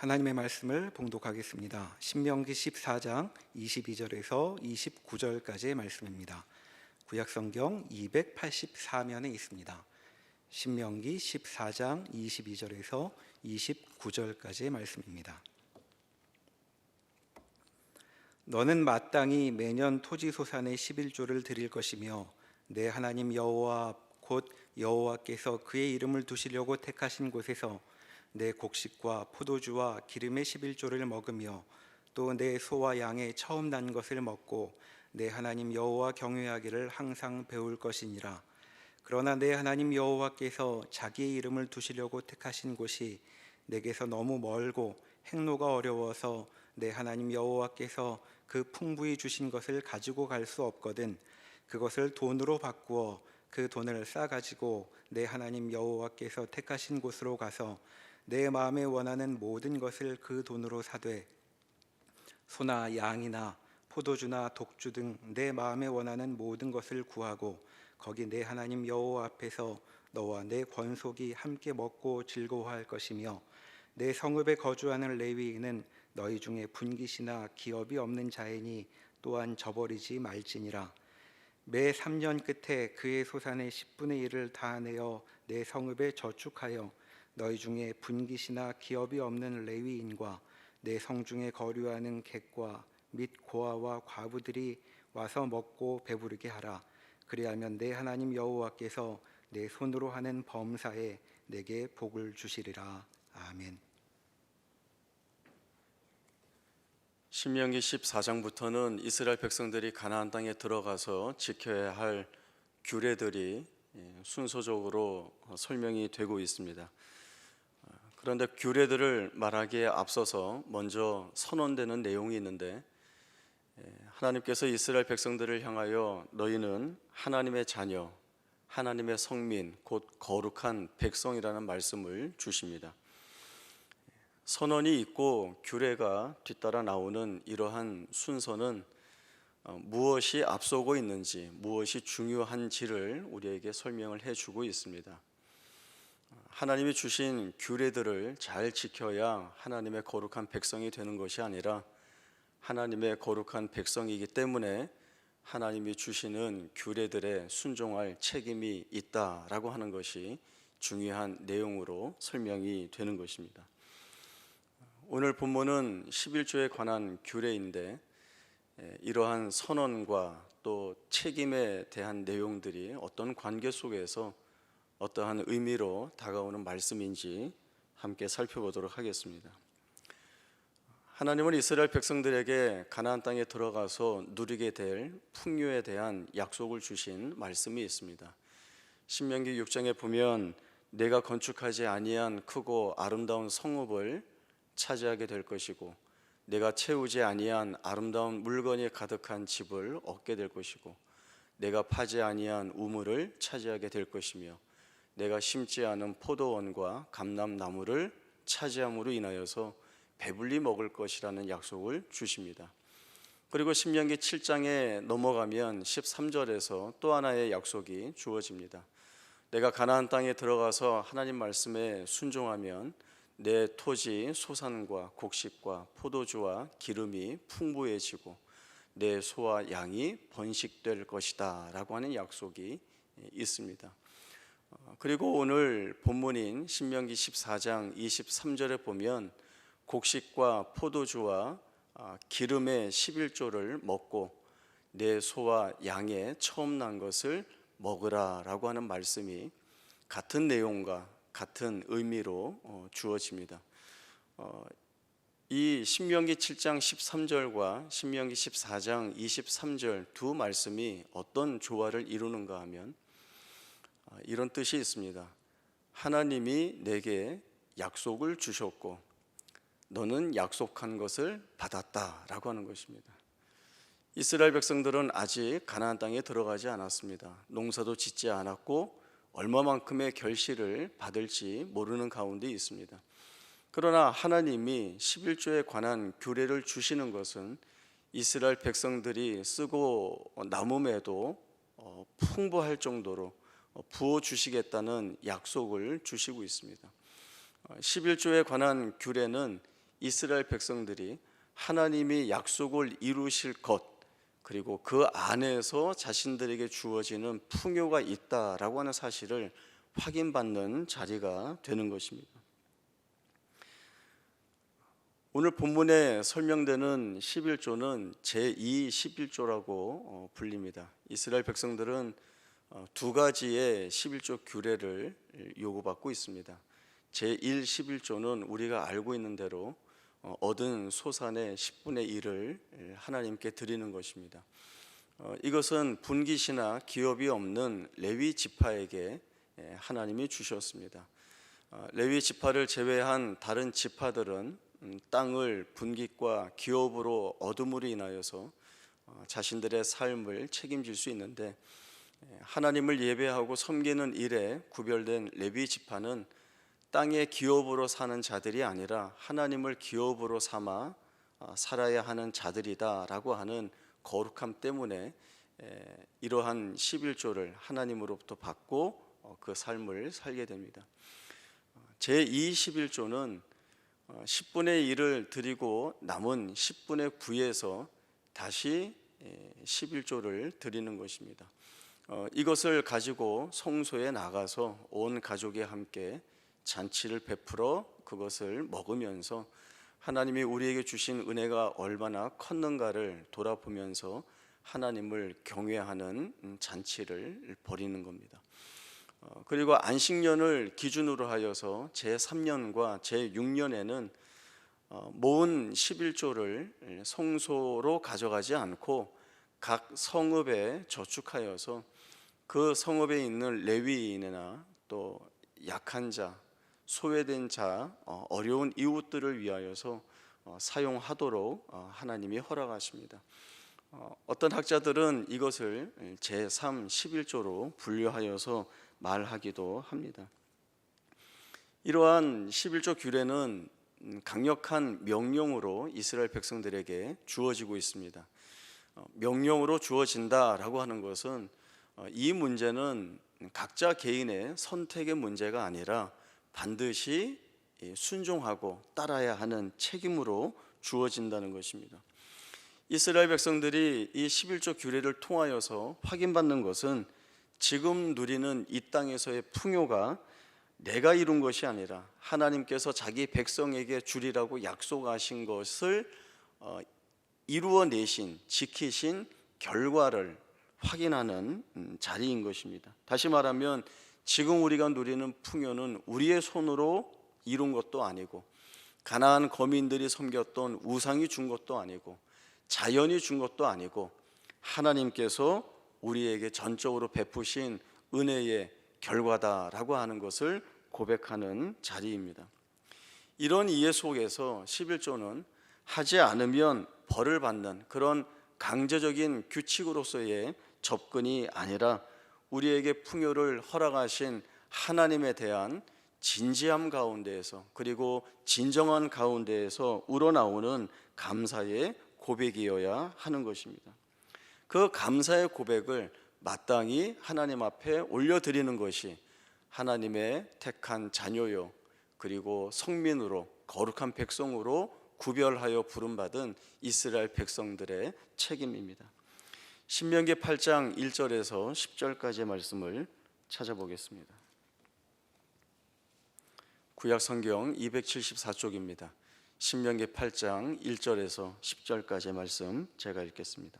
하나님의 말씀을 봉독하겠습니다. 신명기 14장 22절에서 29절까지의 말씀입니다. 구약성경 284면에 있습니다. 신명기 14장 22절에서 29절까지의 말씀입니다. 너는 마땅히 매년 토지소산의 11조를 드릴 것이며 내 하나님 여호와 곧 여호와께서 그의 이름을 두시려고 택하신 곳에서 내 곡식과 포도주와 기름의 11조를 먹으며 또 내 소와 양의 처음 난 것을 먹고 내 하나님 여호와 경외하기를 항상 배울 것이니라. 그러나 내 하나님 여호와께서 자기의 이름을 두시려고 택하신 곳이 내게서 너무 멀고 행로가 어려워서 내 하나님 여호와께서 그 풍부히 주신 것을 가지고 갈 수 없거든 그것을 돈으로 바꾸어 그 돈을 싸가지고 내 하나님 여호와께서 택하신 곳으로 가서 내 마음에 원하는 모든 것을 그 돈으로 사되 소나 양이나 포도주나 독주 등 내 마음에 원하는 모든 것을 구하고 거기 내 하나님 여호와 앞에서 너와 내 권속이 함께 먹고 즐거워할 것이며 내 성읍에 거주하는 레위인은 너희 중에 분깃이나 기업이 없는 자이니 또한 저버리지 말지니라. 매 3년 끝에 그의 소산의 10분의 1을 다 내어 내 성읍에 저축하여 너희 중에 분깃이나 기업이 없는 레위인과 내 성중에 거류하는 객과 및 고아와 과부들이 와서 먹고 배부르게 하라. 그리하면 내 하나님 여호와께서 내 손으로 하는 범사에 내게 복을 주시리라. 아멘. 신명기 14장부터는 이스라엘 백성들이 가나안 땅에 들어가서 지켜야 할 규례들이 순서적으로 설명이 되고 있습니다. 그런데 규례들을 말하기에 앞서서 먼저 선언되는 내용이 있는데, 하나님께서 이스라엘 백성들을 향하여 너희는 하나님의 자녀, 하나님의 성민, 곧 거룩한 백성이라는 말씀을 주십니다. 선언이 있고 규례가 뒤따라 나오는 이러한 순서는 무엇이 앞서고 있는지, 무엇이 중요한지를 우리에게 설명을 해주고 있습니다. 하나님이 주신 규례들을 잘 지켜야 하나님의 거룩한 백성이 되는 것이 아니라 하나님의 거룩한 백성이기 때문에 하나님이 주시는 규례들에 순종할 책임이 있다라고 하는 것이 중요한 내용으로 설명이 되는 것입니다. 오늘 본문은 11조에 관한 규례인데, 이러한 선언과 또 책임에 대한 내용들이 어떤 관계 속에서 어떠한 의미로 다가오는 말씀인지 함께 살펴보도록 하겠습니다. 하나님은 이스라엘 백성들에게 가나안 땅에 들어가서 누리게 될 풍요에 대한 약속을 주신 말씀이 있습니다. 신명기 6장에 보면 내가 건축하지 아니한 크고 아름다운 성읍을 차지하게 될 것이고 내가 채우지 아니한 아름다운 물건이 가득한 집을 얻게 될 것이고 내가 파지 아니한 우물을 차지하게 될 것이며 내가 심지 않은 포도원과 감람나무를 차지함으로 인하여서 배불리 먹을 것이라는 약속을 주십니다. 그리고 신명기 7장에 넘어가면 13절에서 또 하나의 약속이 주어집니다. 내가 가나안 땅에 들어가서 하나님 말씀에 순종하면 내 토지 소산과 곡식과 포도주와 기름이 풍부해지고 내 소와 양이 번식될 것이다 라고 하는 약속이 있습니다. 그리고 오늘 본문인 신명기 14장 23절에 보면 곡식과 포도주와 기름의 11조를 먹고 내 소와 양의 처음 난 것을 먹으라 라고 하는 말씀이 같은 내용과 같은 의미로 주어집니다. 이 신명기 7장 13절과 신명기 14장 23절 두 말씀이 어떤 조화를 이루는가 하면 이런 뜻이 있습니다. 하나님이 내게 약속을 주셨고 너는 약속한 것을 받았다라고 하는 것입니다. 이스라엘 백성들은 아직 가나안 땅에 들어가지 않았습니다. 농사도 짓지 않았고 얼마만큼의 결실을 받을지 모르는 가운데 있습니다. 그러나 하나님이 11조에 관한 규례를 주시는 것은 이스라엘 백성들이 쓰고 남음에도 풍부할 정도로 부어주시겠다는 약속을 주시고 있습니다. 11조에 관한 규례는 이스라엘 백성들이 하나님이 약속을 이루실 것, 그리고 그 안에서 자신들에게 주어지는 풍요가 있다라고 하는 사실을 확인받는 자리가 되는 것입니다. 오늘 본문에 설명되는 11조는 제2 11조라고 불립니다. 이스라엘 백성들은 두 가지의 11조 규례를 요구받고 있습니다. 제1 11조는 우리가 알고 있는 대로 얻은 소산의 10분의 1을 하나님께 드리는 것입니다. 이것은 분깃이나 기업이 없는 레위 지파에게 하나님이 주셨습니다. 레위 지파를 제외한 다른 지파들은 땅을 분깃과 기업으로 얻음으로 인하여서 자신들의 삶을 책임질 수 있는데, 하나님을 예배하고 섬기는 일에 구별된 레위 지파는 땅의 기업으로 사는 자들이 아니라 하나님을 기업으로 삼아 살아야 하는 자들이다라고 하는 거룩함 때문에 이러한 11조를 하나님으로부터 받고 그 삶을 살게 됩니다. 제2 11조는 10분의 1을 드리고 남은 10분의 9에서 다시 11조를 드리는 것입니다. 이것을 가지고 성소에 나가서 온 가족이 함께 잔치를 베풀어 그것을 먹으면서 하나님이 우리에게 주신 은혜가 얼마나 컸는가를 돌아보면서 하나님을 경외하는 잔치를 벌이는 겁니다. 그리고 안식년을 기준으로 하여서 제3년과 제6년에는 모은 11조를 성소로 가져가지 않고 각 성읍에 저축하여서 그 성읍에 있는 레위인이나 또 약한 자, 소외된 자, 어려운 이웃들을 위하여서 사용하도록 하나님이 허락하십니다. 어떤 학자들은 이것을 제3 11조로 분류하여서 말하기도 합니다. 이러한 11조 규례는 강력한 명령으로 이스라엘 백성들에게 주어지고 있습니다. 명령으로 주어진다라고 하는 것은 이 문제는 각자 개인의 선택의 문제가 아니라 반드시 순종하고 따라야 하는 책임으로 주어진다는 것입니다. 이스라엘 백성들이 이 11조 규례를 통하여서 확인받는 것은 지금 누리는 이 땅에서의 풍요가 내가 이룬 것이 아니라 하나님께서 자기 백성에게 주리라고 약속하신 것을 이루어내신, 지키신 결과를 확인하는 자리인 것입니다. 다시 말하면 지금 우리가 누리는 풍요는 우리의 손으로 이룬 것도 아니고, 가나안 거민들이 섬겼던 우상이 준 것도 아니고, 자연이 준 것도 아니고, 하나님께서 우리에게 전적으로 베푸신 은혜의 결과다라고 하는 것을 고백하는 자리입니다. 이런 이해 속에서 11조는 하지 않으면 벌을 받는 그런 강제적인 규칙으로서의 접근이 아니라 우리에게 풍요를 허락하신 하나님에 대한 진지함 가운데에서, 그리고 진정한 가운데에서 우러나오는 감사의 고백이어야 하는 것입니다. 그 감사의 고백을 마땅히 하나님 앞에 올려드리는 것이 하나님의 택한 자녀요, 그리고 성민으로, 거룩한 백성으로 구별하여 부름받은 이스라엘 백성들의 책임입니다. 신명기 8장 1절에서 10절까지의 말씀을 찾아보겠습니다. 구약 성경 274쪽입니다. 신명기 8장 1절에서 10절까지의 말씀 제가 읽겠습니다.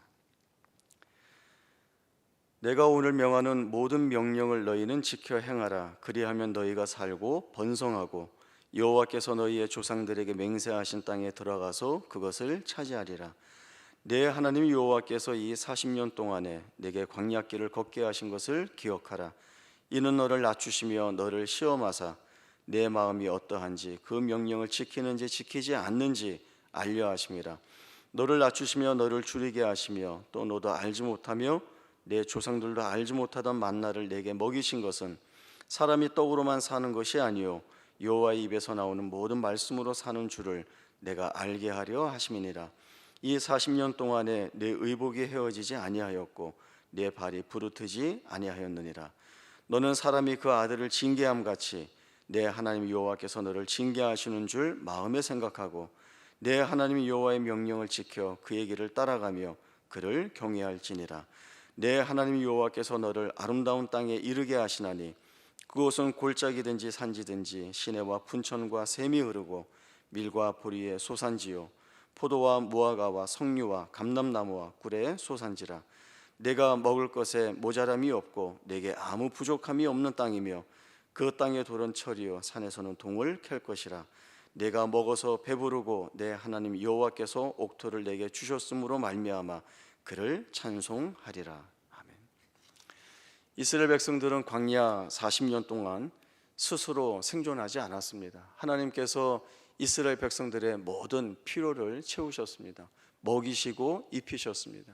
내가 오늘 명하는 모든 명령을 너희는 지켜 행하라. 그리하면 너희가 살고 번성하고 여호와께서 너희의 조상들에게 맹세하신 땅에 들어가서 그것을 차지하리라. 내 하나님 여호와께서 이 40년 동안에 내게 광야길을 걷게 하신 것을 기억하라. 이는 너를 낮추시며 너를 시험하사 내 마음이 어떠한지 그 명령을 지키는지 지키지 않는지 알려 하심이라. 너를 낮추시며 너를 줄이게 하시며 또 너도 알지 못하며 내 조상들도 알지 못하던 만나를 내게 먹이신 것은 사람이 떡으로만 사는 것이 아니요 여호와의 입에서 나오는 모든 말씀으로 사는 줄을 내가 알게 하려 하심이니라. 이 40년 동안에 내 의복이 헤어지지 아니하였고 내 발이 부르트지 아니하였느니라. 너는 사람이 그 아들을 징계함 같이 내 하나님 여호와께서 너를 징계하시는 줄 마음에 생각하고 내 하나님 여호와의 명령을 지켜 그의 길을 따라가며 그를 경외할지니라. 내 하나님 여호와께서 너를 아름다운 땅에 이르게 하시나니 그곳은 골짜기든지 산지든지 시내와 분천과 샘이 흐르고 밀과 보리의 소산지요 포도와 무화과와 석류와 감람나무와 꿀의 소산지라. 내가 먹을 것에 모자람이 없고 내게 아무 부족함이 없는 땅이며 그 땅의 돌은 철이요 산에서는 동을 캘 것이라. 내가 먹어서 배부르고 내 하나님 여호와께서 옥토를 내게 주셨으므로 말미암아 그를 찬송하리라. 아멘. 이스라엘 백성들은 광야 40년 동안 스스로 생존하지 않았습니다. 하나님께서 이스라엘 백성들의 모든 필요를 채우셨습니다. 먹이시고 입히셨습니다.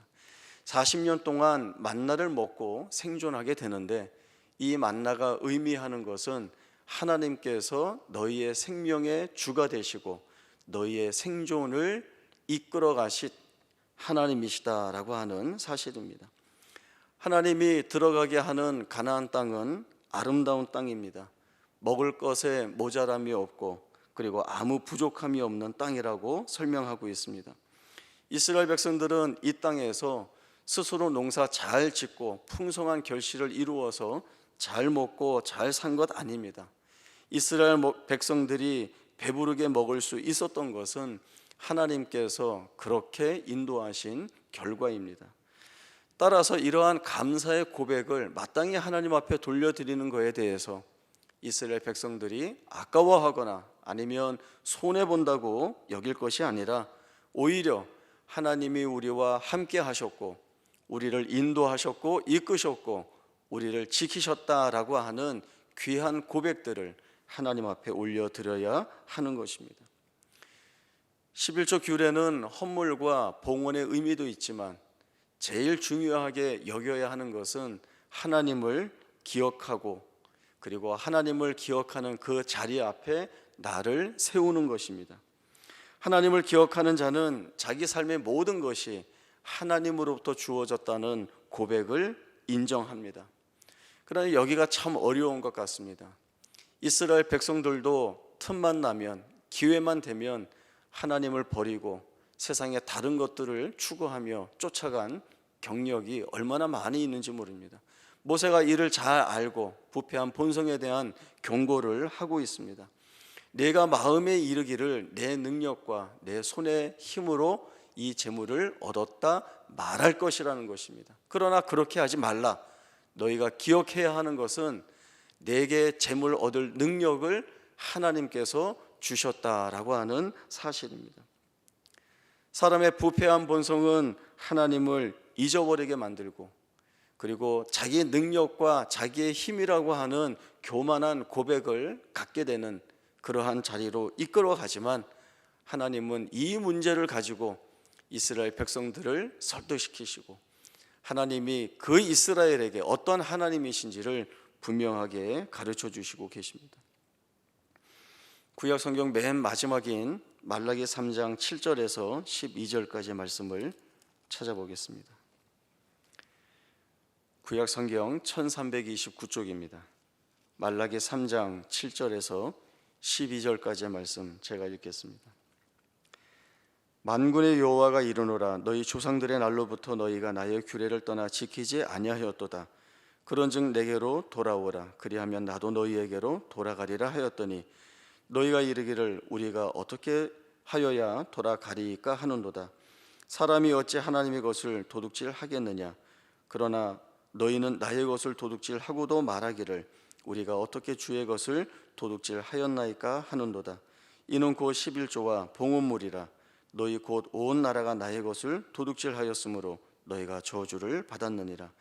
40년 동안 만나를 먹고 생존하게 되는데 이 만나가 의미하는 것은 하나님께서 너희의 생명의 주가 되시고 너희의 생존을 이끌어 가실 하나님이시다라고 하는 사실입니다. 하나님이 들어가게 하는 가나안 땅은 아름다운 땅입니다. 먹을 것에 모자람이 없고 그리고 아무 부족함이 없는 땅이라고 설명하고 있습니다. 이스라엘 백성들은 이 땅에서 스스로 농사 잘 짓고 풍성한 결실을 이루어서 잘 먹고 잘 산 것 아닙니다. 이스라엘 백성들이 배부르게 먹을 수 있었던 것은 하나님께서 그렇게 인도하신 결과입니다. 따라서 이러한 감사의 고백을 마땅히 하나님 앞에 돌려드리는 것에 대해서 이스라엘 백성들이 아까워하거나 아니면 손해본다고 여길 것이 아니라 오히려 하나님이 우리와 함께 하셨고 우리를 인도하셨고 이끄셨고 우리를 지키셨다라고 하는 귀한 고백들을 하나님 앞에 올려드려야 하는 것입니다. 11조 규례는 헌물과 봉헌의 의미도 있지만 제일 중요하게 여겨야 하는 것은 하나님을 기억하고 그리고 하나님을 기억하는 그 자리 앞에 나를 세우는 것입니다. 하나님을 기억하는 자는 자기 삶의 모든 것이 하나님으로부터 주어졌다는 고백을 인정합니다. 그러나 여기가 참 어려운 것 같습니다. 이스라엘 백성들도 틈만 나면 기회만 되면 하나님을 버리고 세상의 다른 것들을 추구하며 쫓아간 경력이 얼마나 많이 있는지 모릅니다. 모세가 이를 잘 알고 부패한 본성에 대한 경고를 하고 있습니다. 내가 마음에 이르기를 내 능력과 내 손의 힘으로 이 재물을 얻었다 말할 것이라는 것입니다. 그러나 그렇게 하지 말라. 너희가 기억해야 하는 것은 내게 재물 얻을 능력을 하나님께서 주셨다라고 하는 사실입니다. 사람의 부패한 본성은 하나님을 잊어버리게 만들고 그리고 자기의 능력과 자기의 힘이라고 하는 교만한 고백을 갖게 되는 그러한 자리로 이끌어 가지만 하나님은 이 문제를 가지고 이스라엘 백성들을 설득시키시고 하나님이 그 이스라엘에게 어떤 하나님이신지를 분명하게 가르쳐 주시고 계십니다. 구약 성경 맨 마지막인 말라기 3장 7절에서 12절까지의 말씀을 찾아보겠습니다. 구약 성경 1329쪽입니다. 말라기 3장 7절에서 12절까지의 말씀 제가 읽겠습니다. 만군의 여호와가 이르노라. 너희 조상들의 날로부터 너희가 나의 규례를 떠나 지키지 아니하였도다. 그런즉 내게로 돌아오라. 그리하면 나도 너희에게로 돌아가리라 하였더니 너희가 이르기를 우리가 어떻게 하여야 돌아가리이까 하는도다. 사람이 어찌 하나님의 것을 도둑질하겠느냐. 그러나 너희는 나의 것을 도둑질하고도 말하기를 우리가 어떻게 주의 것을 도둑질하였나이까 하는도다. 이는 곧 11조와 봉헌물이라. 너희 곧 온 나라가 나의 것을 도둑질하였으므로 너희가 저주를 받았느니라.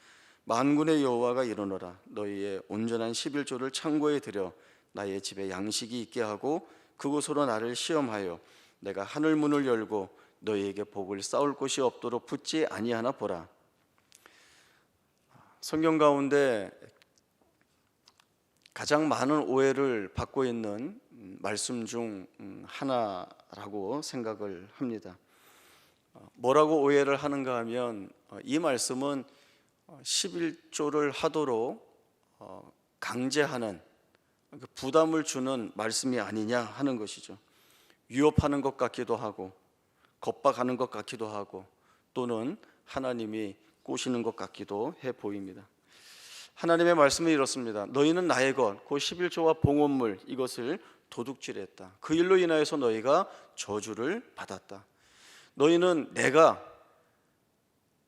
만군의 여호와가 이르노라. 너희의 온전한 11조를 창고에 들여 나의 집에 양식이 있게 하고 그곳으로 나를 시험하여 내가 하늘 문을 열고 너희에게 복을 쌓을 곳이 없도록 붙지 아니하나 보라. 성경 가운데 가장 많은 오해를 받고 있는 말씀 중 하나라고 생각을 합니다. 뭐라고 오해를 하는가 하면 이 말씀은 11조를 하도록 강제하는 부담을 주는 말씀이 아니냐 하는 것이죠. 위협하는 것 같기도 하고 겁박하는 것 같기도 하고 또는 하나님이 꼬시는 것 같기도 해 보입니다. 하나님의 말씀은 이렇습니다. 너희는 나의 것, 그 11조와 봉헌물 이것을 도둑질했다. 그 일로 인하여서 너희가 저주를 받았다. 너희는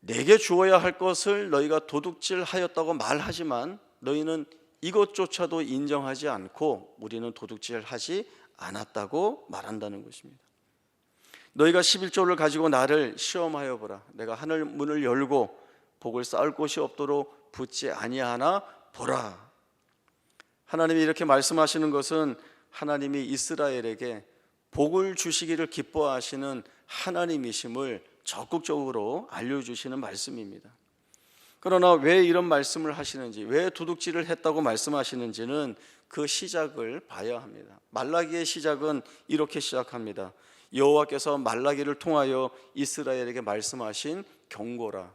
내게 주어야 할 것을 너희가 도둑질하였다고 말하지만 너희는 이것조차도 인정하지 않고 우리는 도둑질하지 않았다고 말한다는 것입니다. 너희가 11조를 가지고 나를 시험하여 보라. 내가 하늘 문을 열고 복을 쌓을 곳이 없도록 붙지 아니하나 보라. 하나님이 이렇게 말씀하시는 것은 하나님이 이스라엘에게 복을 주시기를 기뻐하시는 하나님이심을 적극적으로 알려주시는 말씀입니다. 그러나 왜 이런 말씀을 하시는지, 왜 도둑질을 했다고 말씀하시는지는 그 시작을 봐야 합니다. 말라기의 시작은 이렇게 시작합니다. 여호와께서 말라기를 통하여 이스라엘에게 말씀하신 경고라.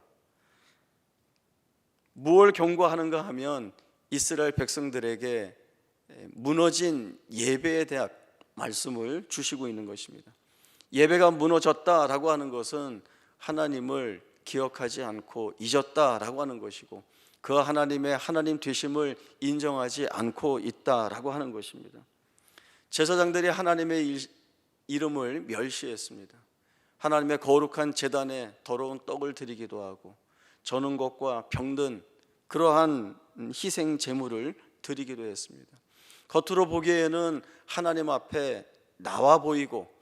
무엇을 경고하는가 하면 이스라엘 백성들에게 무너진 예배에 대한 말씀을 주시고 있는 것입니다. 예배가 무너졌다라고 하는 것은 하나님을 기억하지 않고 잊었다라고 하는 것이고 그 하나님의 하나님 되심을 인정하지 않고 있다라고 하는 것입니다. 제사장들이 하나님의 이름을 멸시했습니다. 하나님의 거룩한 제단에 더러운 떡을 드리기도 하고 저는 것과 병든 그러한 희생 제물을 드리기도 했습니다. 겉으로 보기에는 하나님 앞에 나와 보이고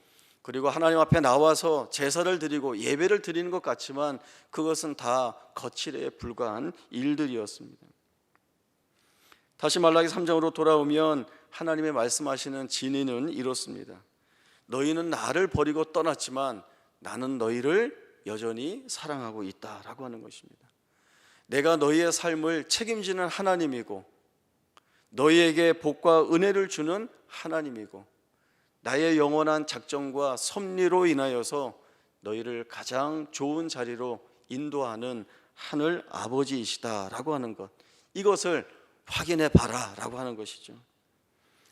그리고 하나님 앞에 나와서 제사를 드리고 예배를 드리는 것 같지만 그것은 다 거칠에 불과한 일들이었습니다. 다시 말라기 3장으로 돌아오면 하나님의 말씀하시는 진리는 이렇습니다. 너희는 나를 버리고 떠났지만 나는 너희를 여전히 사랑하고 있다라고 하는 것입니다. 내가 너희의 삶을 책임지는 하나님이고 너희에게 복과 은혜를 주는 하나님이고 나의 영원한 작정과 섭리로 인하여서 너희를 가장 좋은 자리로 인도하는 하늘 아버지이시다라고 하는 것, 이것을 확인해 봐라라고 하는 것이죠.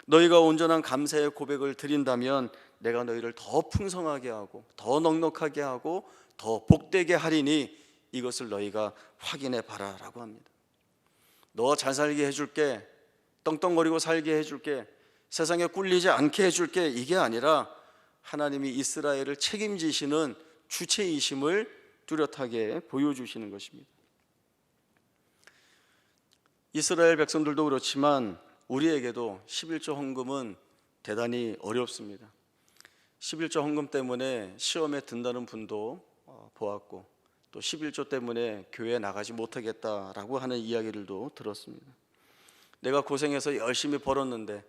너희가 온전한 감사의 고백을 드린다면 내가 너희를 더 풍성하게 하고 더 넉넉하게 하고 더 복되게 하리니 이것을 너희가 확인해 봐라라고 합니다. 너 잘 살게 해줄게, 떵떵거리고 살게 해줄게, 세상에 꿀리지 않게 해줄게, 이게 아니라 하나님이 이스라엘을 책임지시는 주체이심을 뚜렷하게 보여주시는 것입니다. 이스라엘 백성들도 그렇지만 우리에게도 11조 헌금은 대단히 어렵습니다. 11조 헌금 때문에 시험에 든다는 분도 보았고 또 11조 때문에 교회에 나가지 못하겠다라고 하는 이야기들도 들었습니다. 내가 고생해서 열심히 벌었는데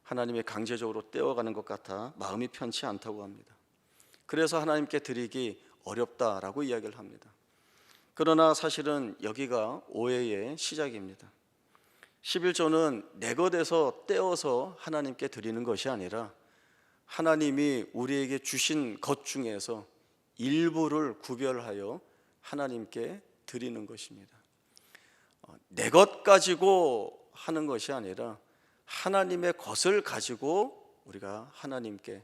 하나님이 강제적으로 떼어가는 것 같아 마음이 편치 않다고 합니다. 그래서 하나님께 드리기 어렵다라고 이야기를 합니다. 그러나 사실은 여기가 오해의 시작입니다. 11조는 내 것에서 떼어서 하나님께 드리는 것이 아니라 하나님이 우리에게 주신 것 중에서 일부를 구별하여 하나님께 드리는 것입니다. 내 것 가지고 하는 것이 아니라 하나님의 것을 가지고 우리가 하나님께,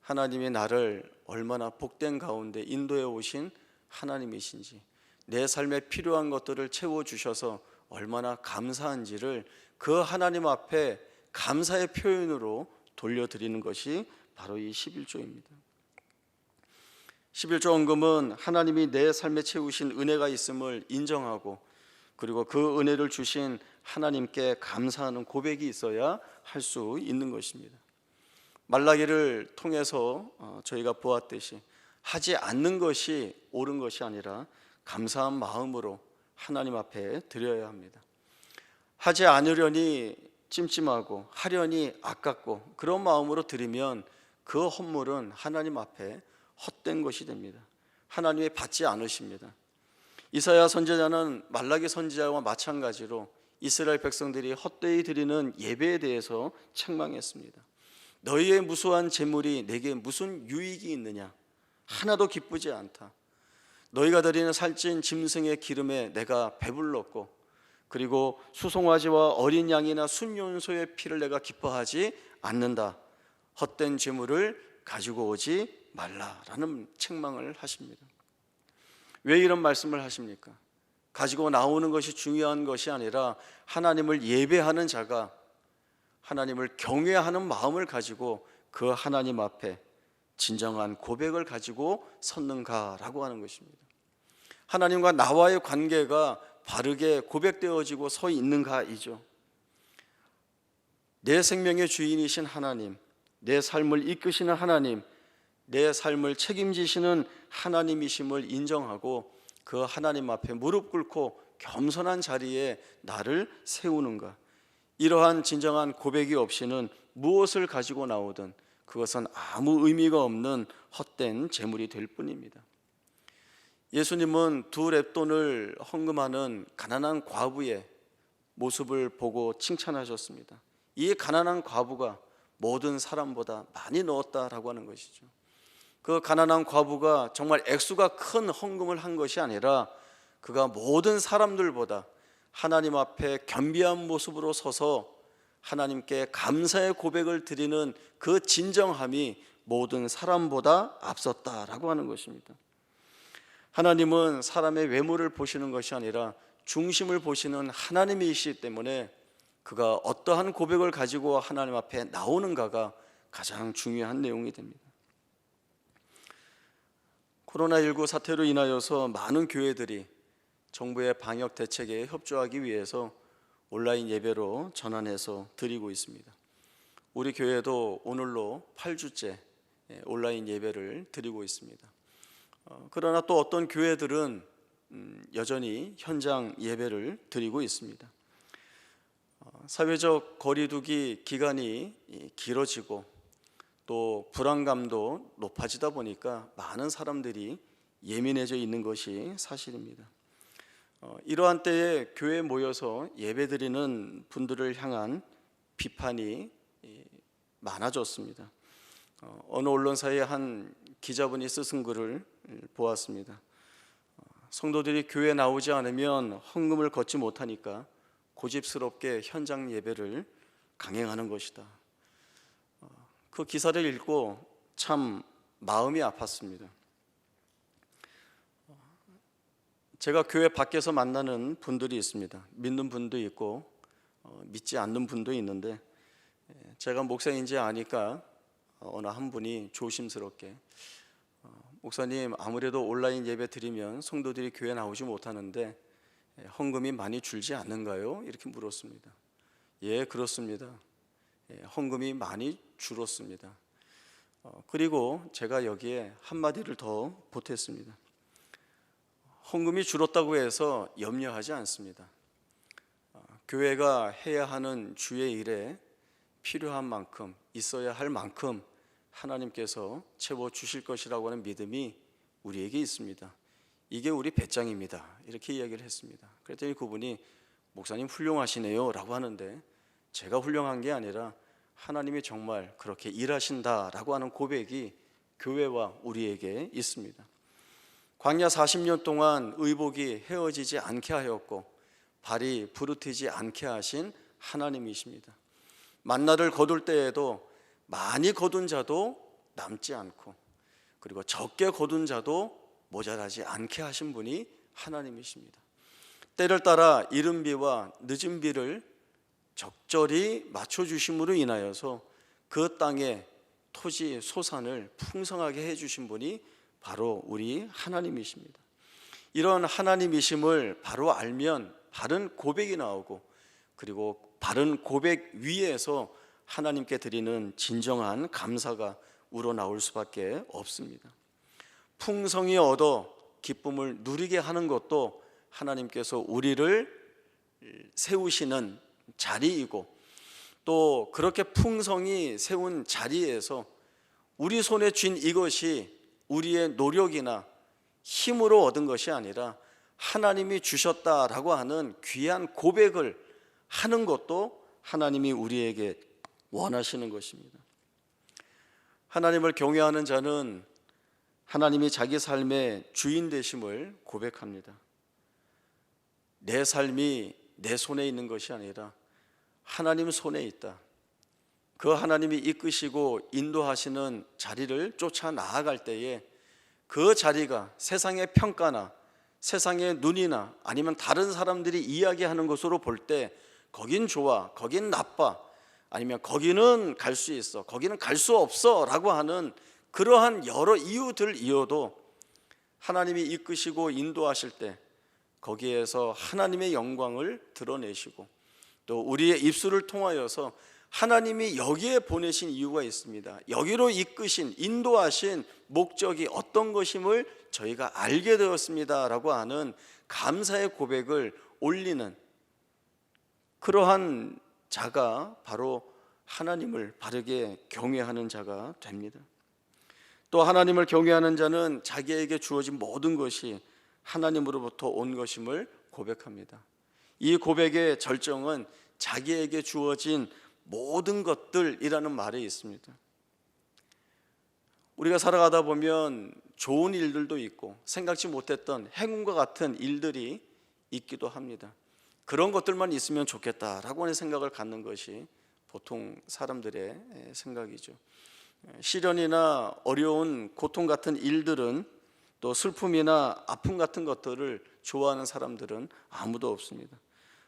하나님이 나를 얼마나 복된 가운데 인도해 오신 하나님이신지, 내 삶에 필요한 것들을 채워주셔서 얼마나 감사한지를 그 하나님 앞에 감사의 표현으로 돌려드리는 것이 바로 이 11조입니다. 11조 헌금은 하나님이 내 삶에 채우신 은혜가 있음을 인정하고 그리고 그 은혜를 주신 하나님께 감사하는 고백이 있어야 할 수 있는 것입니다. 말라기를 통해서 저희가 보았듯이 하지 않는 것이 옳은 것이 아니라 감사한 마음으로 하나님 앞에 드려야 합니다. 하지 않으려니 찜찜하고 하려니 아깝고 그런 마음으로 드리면 그 헌물은 하나님 앞에 헛된 것이 됩니다. 하나님이 받지 않으십니다. 이사야 선지자는 말라기 선지자와 마찬가지로 이스라엘 백성들이 헛되이 드리는 예배에 대해서 책망했습니다. 너희의 무수한 재물이 내게 무슨 유익이 있느냐? 하나도 기쁘지 않다. 너희가 드리는 살찐 짐승의 기름에 내가 배불렀고 그리고 수송아지와 어린 양이나 순염소의 피를 내가 기뻐하지 않는다. 헛된 재물을 가지고 오지 말라라는 책망을 하십니다. 왜 이런 말씀을 하십니까? 가지고 나오는 것이 중요한 것이 아니라 하나님을 예배하는 자가 하나님을 경외하는 마음을 가지고 그 하나님 앞에 진정한 고백을 가지고 섰는가라고 하는 것입니다. 하나님과 나와의 관계가 바르게 고백되어지고 서 있는가이죠. 내 생명의 주인이신 하나님, 내 삶을 이끄시는 하나님, 내 삶을 책임지시는 하나님이심을 인정하고 그 하나님 앞에 무릎 꿇고 겸손한 자리에 나를 세우는가. 이러한 진정한 고백이 없이는 무엇을 가지고 나오든 그것은 아무 의미가 없는 헛된 재물이 될 뿐입니다. 예수님은 두 렙돈을 헌금하는 가난한 과부의 모습을 보고 칭찬하셨습니다. 이 가난한 과부가 모든 사람보다 많이 넣었다라고 하는 것이죠. 그 가난한 과부가 정말 액수가 큰 헌금을 한 것이 아니라 그가 모든 사람들보다 하나님 앞에 겸비한 모습으로 서서 하나님께 감사의 고백을 드리는 그 진정함이 모든 사람보다 앞섰다라고 하는 것입니다. 하나님은 사람의 외모를 보시는 것이 아니라 중심을 보시는 하나님이시기 때문에 그가 어떠한 고백을 가지고 하나님 앞에 나오는가가 가장 중요한 내용이 됩니다. 코로나19 사태로 인하여서 많은 교회들이 정부의 방역 대책에 협조하기 위해서 온라인 예배로 전환해서 드리고 있습니다. 우리 교회도 오늘로 8주째 온라인 예배를 드리고 있습니다. 그러나 또 어떤 교회들은 여전히 현장 예배를 드리고 있습니다. 사회적 거리두기 기간이 길어지고 또 불안감도 높아지다 보니까 많은 사람들이 예민해져 있는 것이 사실입니다. 이러한 때에 교회에 모여서 예배드리는 분들을 향한 비판이 많아졌습니다. 어느 언론사의 한 기자분이 쓰신 글을 보았습니다. 성도들이 교회에 나오지 않으면 헌금을 걷지 못하니까 고집스럽게 현장 예배를 강행하는 것이다. 그 기사를 읽고 참 마음이 아팠습니다. 제가 교회 밖에서 만나는 분들이 있습니다. 믿는 분도 있고 믿지 않는 분도 있는데 제가 목사인지 아니까 어느 한 분이 조심스럽게 목사님, 아무래도 온라인 예배 드리면 성도들이 교회 나오지 못하는데 헌금이 많이 줄지 않는가요? 이렇게 물었습니다. 예, 그렇습니다. 헌금이 많이 줄었습니다. 그리고 제가 여기에 한마디를 더 보탰습니다. 헌금이 줄었다고 해서 염려하지 않습니다. 교회가 해야 하는 주의 일에 필요한 만큼, 있어야 할 만큼 하나님께서 채워주실 것이라고 하는 믿음이 우리에게 있습니다. 이게 우리 배짱입니다. 이렇게 이야기를 했습니다. 그랬더니 그분이 목사님 훌륭하시네요 라고 하는데 제가 훌륭한 게 아니라 하나님이 정말 그렇게 일하신다라고 하는 고백이 교회와 우리에게 있습니다. 광야 40년 동안 의복이 헤어지지 않게 하였고 발이 부르트지 않게 하신 하나님이십니다. 만나를 거둘 때에도 많이 거둔 자도 남지 않고 그리고 적게 거둔 자도 모자라지 않게 하신 분이 하나님이십니다. 때를 따라 이른 비와 늦은 비를 적절히 맞춰주심으로 인하여서 그 땅의 토지 소산을 풍성하게 해주신 분이 바로 우리 하나님이십니다. 이런 하나님이심을 바로 알면 바른 고백이 나오고 그리고 바른 고백 위에서 하나님께 드리는 진정한 감사가 우러나올 수밖에 없습니다. 풍성히 얻어 기쁨을 누리게 하는 것도 하나님께서 우리를 세우시는 자리이고 또 그렇게 풍성히 세운 자리에서 우리 손에 쥔 이것이 우리의 노력이나 힘으로 얻은 것이 아니라 하나님이 주셨다라고 하는 귀한 고백을 하는 것도 하나님이 우리에게 원하시는 것입니다. 하나님을 경외하는 자는 하나님이 자기 삶의 주인 되심을 고백합니다. 내 삶이 내 손에 있는 것이 아니라 하나님 손에 있다. 그 하나님이 이끄시고 인도하시는 자리를 쫓아 나아갈 때에 그 자리가 세상의 평가나 세상의 눈이나 아니면 다른 사람들이 이야기하는 것으로 볼 때 거긴 좋아, 거긴 나빠, 아니면 거기는 갈 수 있어, 거기는 갈 수 없어 라고 하는 그러한 여러 이유들 이어도 하나님이 이끄시고 인도하실 때 거기에서 하나님의 영광을 드러내시고 또 우리의 입술을 통하여서 하나님이 여기에 보내신 이유가 있습니다, 여기로 이끄신 인도하신 목적이 어떤 것임을 저희가 알게 되었습니다 라고 하는 감사의 고백을 올리는 그러한 자가 바로 하나님을 바르게 경외하는 자가 됩니다. 또 하나님을 경외하는 자는 자기에게 주어진 모든 것이 하나님으로부터 온 것임을 고백합니다. 이 고백의 절정은 자기에게 주어진 모든 것들이라는 말이 있습니다. 우리가 살아가다 보면 좋은 일들도 있고 생각지 못했던 행운과 같은 일들이 있기도 합니다. 그런 것들만 있으면 좋겠다라고 하는 생각을 갖는 것이 보통 사람들의 생각이죠. 시련이나 어려운 고통 같은 일들은 또 슬픔이나 아픔 같은 것들을 좋아하는 사람들은 아무도 없습니다.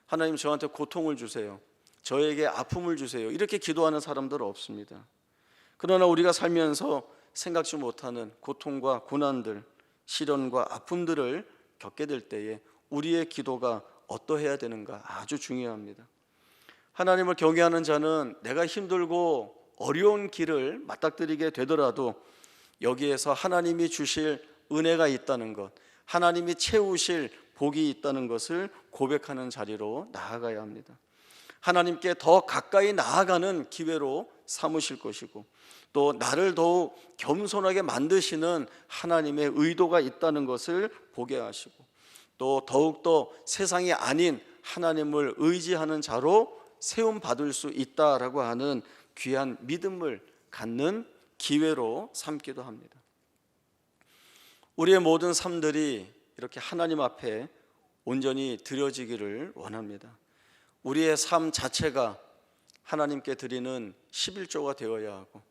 하나님 저한테 고통을 주세요, 저에게 아픔을 주세요, 이렇게 기도하는 사람들은 없습니다. 그러나 우리가 살면서 생각지 못하는 고통과 고난들, 시련과 아픔들을 겪게 될 때에 우리의 기도가 어떠해야 되는가 아주 중요합니다. 하나님을 경외하는 자는 내가 힘들고 어려운 길을 맞닥뜨리게 되더라도 여기에서 하나님이 주실 은혜가 있다는 것, 하나님이 채우실 복이 있다는 것을 고백하는 자리로 나아가야 합니다. 하나님께 더 가까이 나아가는 기회로 삼으실 것이고 또 나를 더욱 겸손하게 만드시는 하나님의 의도가 있다는 것을 보게 하시고 또 더욱더 세상이 아닌 하나님을 의지하는 자로 세움받을 수 있다라고 하는 귀한 믿음을 갖는 기회로 삼기도 합니다. 우리의 모든 삶들이 이렇게 하나님 앞에 온전히 드려지기를 원합니다. 우리의 삶 자체가 하나님께 드리는 11조가 되어야 하고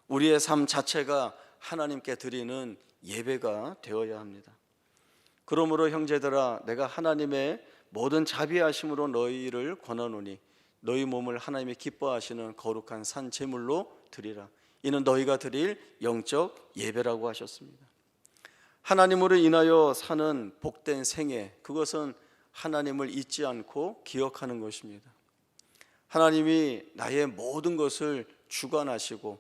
우리의 삶 자체가 하나님께 드리는 예배가 되어야 합니다. 그러므로 형제들아, 내가 하나님의 모든 자비하심으로 너희를 권하노니 너희 몸을 하나님이 기뻐하시는 거룩한 산 제물로 드리라. 이는 너희가 드릴 영적 예배라고 하셨습니다. 하나님으로 인하여 사는 복된 생애, 그것은 하나님을 잊지 않고 기억하는 것입니다. 하나님이 나의 모든 것을 주관하시고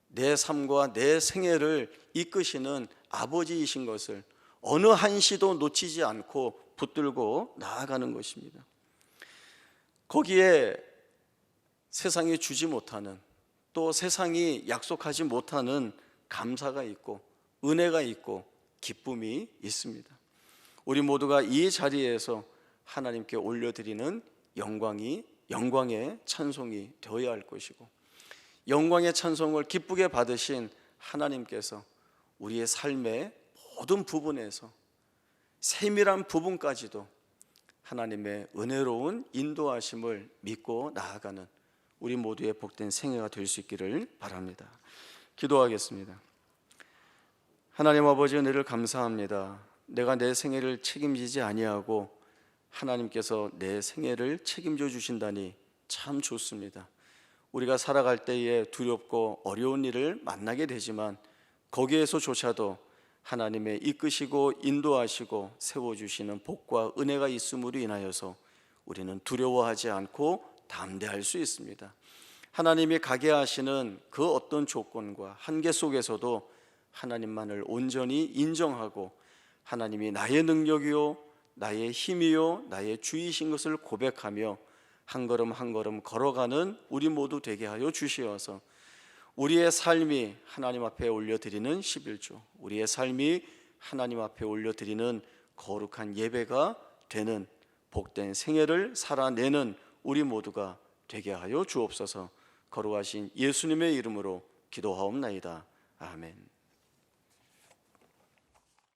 내 삶과 내 생애를 이끄시는 아버지이신 것을 어느 한시도 놓치지 않고 붙들고 나아가는 것입니다. 거기에 세상이 주지 못하는, 또 세상이 약속하지 못하는 감사가 있고 은혜가 있고 기쁨이 있습니다. 우리 모두가 이 자리에서 하나님께 올려드리는 영광의 찬송이 되어야 할 것이고, 영광의 찬송을 기쁘게 받으신 하나님께서 우리의 삶의 모든 부분에서 세밀한 부분까지도 하나님의 은혜로운 인도하심을 믿고 나아가는 우리 모두의 복된 생애가 될 수 있기를 바랍니다. 기도하겠습니다. 하나님 아버지, 은혜를 감사합니다. 내가 내 생애를 책임지지 아니하고 하나님께서 내 생애를 책임져 주신다니 참 좋습니다. 우리가 살아갈 때에 두렵고 어려운 일을 만나게 되지만 거기에서조차도 하나님의 이끄시고 인도하시고 세워주시는 복과 은혜가 있음으로 인하여서 우리는 두려워하지 않고 담대할 수 있습니다. 하나님이 가게 하시는 그 어떤 조건과 한계 속에서도 하나님만을 온전히 인정하고 하나님이 나의 능력이요 나의 힘이요 나의 주이신 것을 고백하며 한 걸음 한 걸음 걸어가는 우리 모두 되게 하여 주시어서 우리의 삶이 하나님 앞에 올려드리는 11조, 우리의 삶이 하나님 앞에 올려드리는 거룩한 예배가 되는 복된 생애를 살아내는 우리 모두가 되게 하여 주옵소서. 거룩하신 예수님의 이름으로 기도하옵나이다. 아멘.